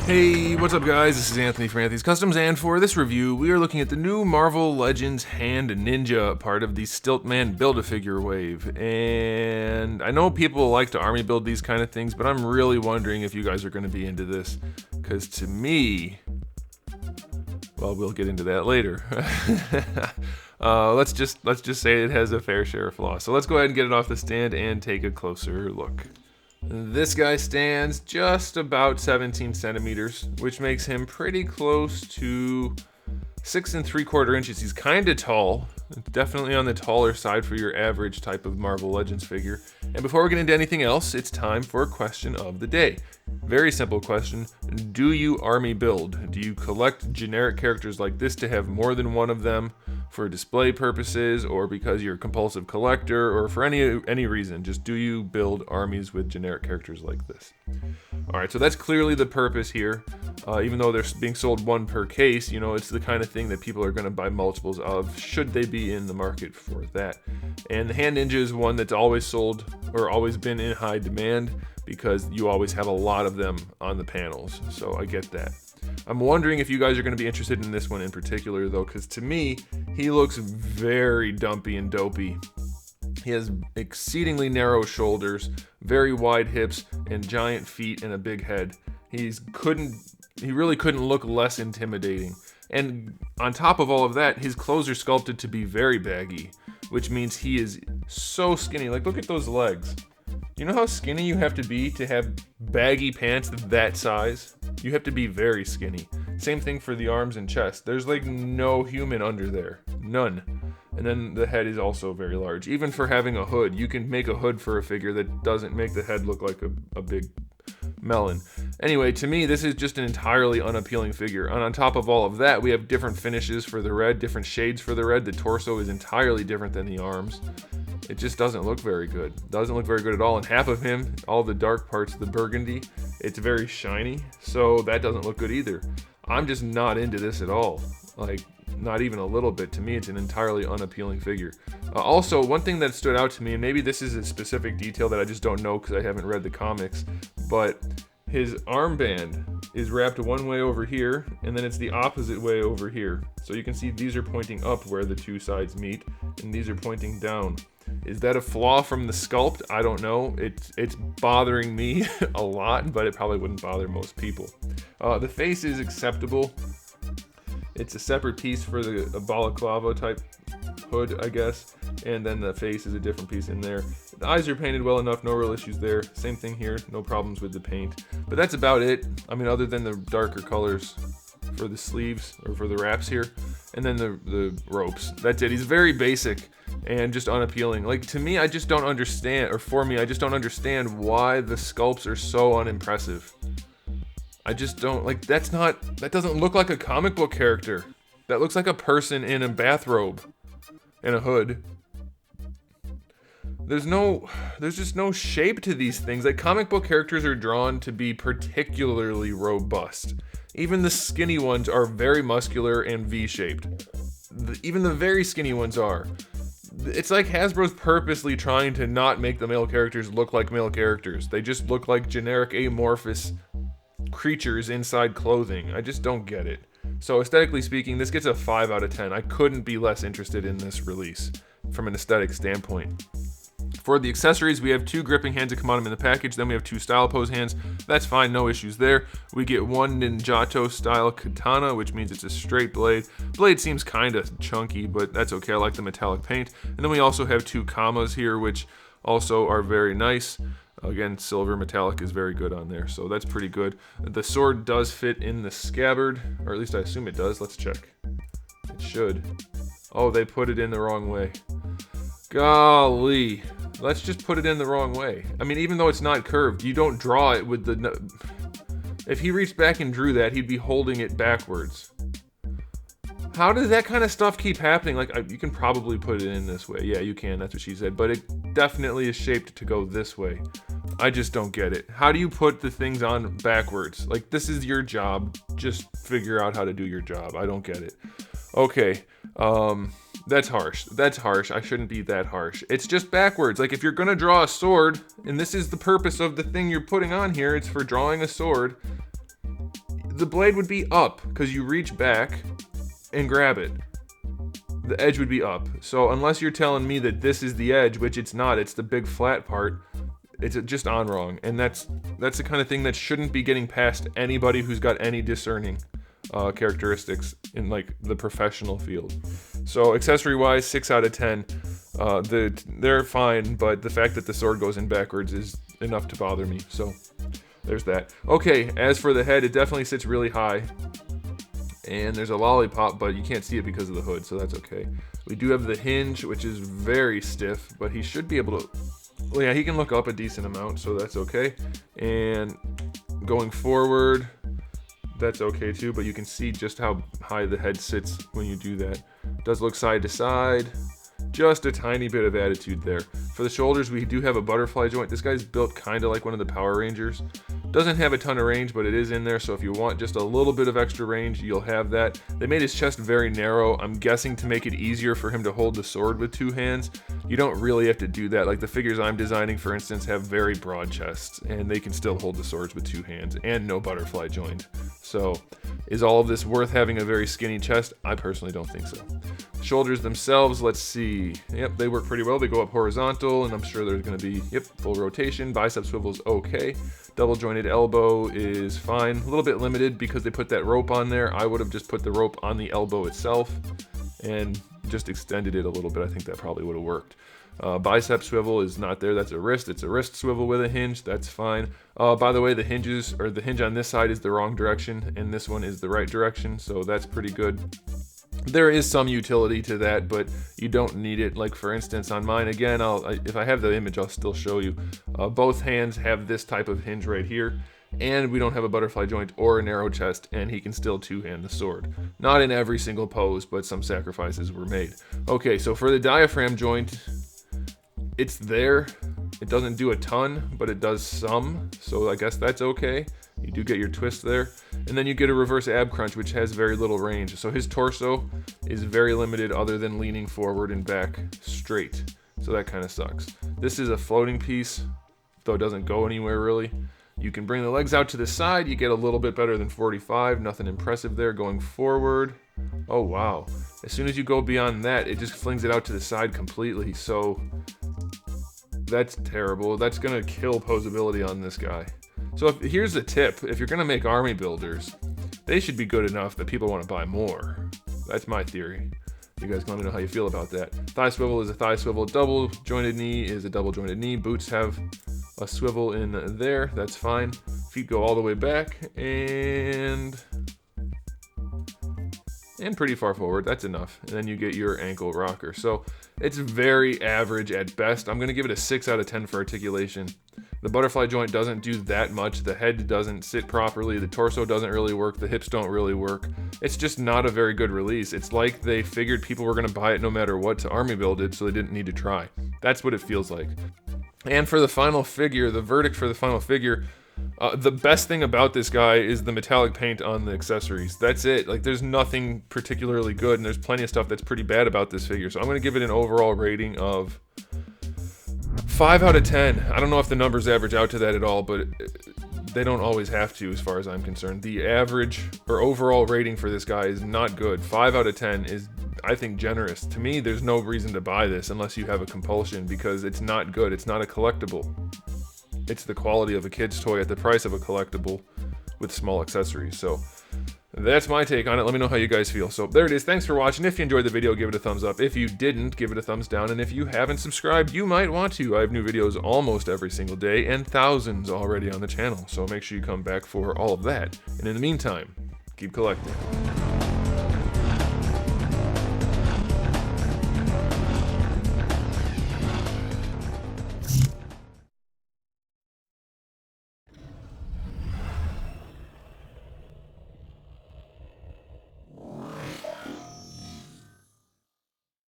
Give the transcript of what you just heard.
Hey, what's up guys? This is Anthony from Anthony's Customs, and for this review, we are looking at the new Marvel Legends Hand Ninja, part of the Stiltman Build-A-Figure wave. And I know people like to army build these kind of things, but I'm really wondering if you guys are going to be into this. Because to me, well, we'll get into that later. Let's just say it has a fair share of flaws. So let's go ahead and get it off the stand and take a closer look. This guy stands just about 17 centimeters, which makes him pretty close to 6 3/4 inches. He's kind of tall, definitely on the taller side for your average type of Marvel Legends figure. And before we get into anything else, it's time for a question of the day. Very simple question. Do you army build? Do you collect generic characters like this to have more than one of them for display purposes, or because you're a compulsive collector, or for any reason? Just do you build armies with generic characters like this? Alright, so that's clearly the purpose here. Even though they're being sold one per case, you know, it's the kind of thing that people are going to buy multiples of, should they be in the market for that. And the Hand Ninja is one that's always sold, or always been in high demand, because you always have a lot of them on the panels, so I get that. I'm wondering if you guys are going to be interested in this one in particular, though, because to me, he looks very dumpy and dopey. He has exceedingly narrow shoulders, very wide hips, and giant feet and a big head. He really couldn't look less intimidating. And on top of all of that, his clothes are sculpted to be very baggy, which means he is so skinny. Like, look at those legs. You know how skinny you have to be to have baggy pants that size? You have to be very skinny. Same thing for the arms and chest. There's like no human under there. None. And then the head is also very large. Even for having a hood, you can make a hood for a figure that doesn't make the head look like a big melon. Anyway, to me, this is just an entirely unappealing figure. And on top of all of that, we have different finishes for the red, different shades for the red. The torso is entirely different than the arms. It just doesn't look very good. Doesn't look very good at all. And half of him, all the dark parts, the burgundy, it's very shiny. So that doesn't look good either. I'm just not into this at all. Like, not even a little bit. To me, it's an entirely unappealing figure. Also, one thing that stood out to me, and maybe this is a specific detail that I just don't know because I haven't read the comics, but his armband is wrapped one way over here, and then it's the opposite way over here. So you can see these are pointing up where the two sides meet, and these are pointing down. Is that a flaw from the sculpt? I don't know. It's bothering me a lot, but it probably wouldn't bother most people. The face is acceptable. It's a separate piece for the balaclava type hood, I guess, and then the face is a different piece in there. The eyes are painted well enough, no real issues there. Same thing here, no problems with the paint. But that's about it. I mean, other than the darker colors for the sleeves, or for the wraps here, and then the ropes. That's it. He's very basic and just unappealing. Like, to me, I just don't understand, or for me, I just don't understand why the sculpts are so unimpressive. I just don't, like, that doesn't look like a comic book character. That looks like a person in a bathrobe and a hood. There's just no shape to these things. Like, comic book characters are drawn to be particularly robust. Even the skinny ones are very muscular and V-shaped. Even the very skinny ones are. It's like Hasbro's purposely trying to not make the male characters look like male characters. They just look like generic amorphous creatures inside clothing. I just don't get it. So aesthetically speaking, this gets a 5 out of 10. I couldn't be less interested in this release from an aesthetic standpoint. For the accessories, we have 2 gripping hands that come on them in the package. Then we have 2 style pose hands. That's fine, no issues there. We get 1 Ninjato style katana, which means it's a straight blade. Blade seems kind of chunky, but that's okay. I like the metallic paint. And then we also have 2 kamas here, which also are very nice. Again, silver metallic is very good on there, so that's pretty good. The sword does fit in the scabbard, or at least I assume it does. Let's check. It should. Oh, they put it in the wrong way. Golly. Let's just put it in the wrong way. I mean, even though it's not curved, you don't draw it with the... If he reached back and drew that, he'd be holding it backwards. How does that kind of stuff keep happening? Like, you can probably put it in this way. Yeah, you can. That's what she said. But it definitely is shaped to go this way. I just don't get it. How do you put the things on backwards? Like, this is your job. Just figure out how to do your job. I don't get it. Okay. That's harsh. That's harsh. I shouldn't be that harsh. It's just backwards. Like, if you're gonna draw a sword, and this is the purpose of the thing you're putting on here, it's for drawing a sword, the blade would be up because you reach back and grab it. The edge would be up. So unless you're telling me that this is the edge, which it's not, it's the big flat part, it's just on wrong. And that's the kind of thing that shouldn't be getting past anybody who's got any discerning characteristics in like the professional field. So accessory wise, 6 out of 10. They're fine, but the fact that the sword goes in backwards is enough to bother me. So there's that. Okay, as for the head, it definitely sits really high. And there's a lollipop, but you can't see it because of the hood, so that's okay. We do have the hinge, which is very stiff, but he should be able to... Well, yeah, he can look up a decent amount, so that's okay. And going forward, that's okay too, but you can see just how high the head sits when you do that. It does look side to side. Just a tiny bit of attitude there. For the shoulders, we do have a butterfly joint. This guy's built kind of like one of the Power Rangers. Doesn't have a ton of range, but it is in there, so if you want just a little bit of extra range, you'll have that. They made his chest very narrow, I'm guessing to make it easier for him to hold the sword with 2 hands. You don't really have to do that. Like the figures I'm designing, for instance, have very broad chests, and they can still hold the swords with 2 hands, and no butterfly joint. So, is all of this worth having a very skinny chest? I personally don't think so. Shoulders themselves, let's see. Yep, they work pretty well. They go up horizontal, and I'm sure there's going to be, yep, full rotation. Bicep swivel's okay. Double jointed elbow is fine. A little bit limited because they put that rope on there. I would have just put the rope on the elbow itself and just extended it a little bit. I think that probably would have worked. Bicep swivel is not there. That's a wrist. It's a wrist swivel with a hinge. That's fine. By the way, the hinge on this side is the wrong direction, and this one is the right direction, so that's pretty good. There is some utility to that, but you don't need it. Like for instance, on mine, again, if I have the image, I'll still show you. Both hands have this type of hinge right here, and we don't have a butterfly joint or a narrow chest, and he can still 2-hand the sword. Not in every single pose, but some sacrifices were made. Okay, so for the diaphragm joint, it's there. It doesn't do a ton, but it does some, so I guess that's okay. You do get your twist there. And then you get a reverse ab crunch, which has very little range. So his torso is very limited other than leaning forward and back straight. So that kind of sucks. This is a floating piece, though it doesn't go anywhere really. You can bring the legs out to the side. You get a little bit better than 45. Nothing impressive there. Going forward. Oh, wow. As soon as you go beyond that, it just flings it out to the side completely. So that's terrible. That's going to kill posability on this guy. So here's the tip. If you're going to make army builders, they should be good enough that people want to buy more. That's my theory. You guys want to know how you feel about that. Thigh swivel is a thigh swivel. Double jointed knee is a double jointed knee. Boots have a swivel in there. That's fine. Feet go all the way back and pretty far forward. That's enough. And then you get your ankle rocker. So it's very average at best. I'm going to give it a 6 out of 10 for articulation. The butterfly joint doesn't do that much. The head doesn't sit properly. The torso doesn't really work. The hips don't really work. It's just not a very good release. It's like they figured people were going to buy it no matter what to army build it, so they didn't need to try. That's what it feels like. And for the final figure, the verdict for the final figure, the best thing about this guy is the metallic paint on the accessories. That's it. Like, there's nothing particularly good, and there's plenty of stuff that's pretty bad about this figure. So I'm going to give it an overall rating of 5 out of 10. I don't know if the numbers average out to that at all, but they don't always have to as far as I'm concerned. The average or overall rating for this guy is not good. 5 out of 10 is, I think, generous. To me, there's no reason to buy this unless you have a compulsion because it's not good. It's not a collectible. It's the quality of a kid's toy at the price of a collectible with small accessories. So that's my take on it. Let me know how you guys feel. So there it is. Thanks for watching. If you enjoyed the video, give it a thumbs up. If you didn't, give it a thumbs down. And if you haven't subscribed, you might want to. I have new videos almost every single day and thousands already on the channel. So make sure you come back for all of that. And in the meantime, keep collecting.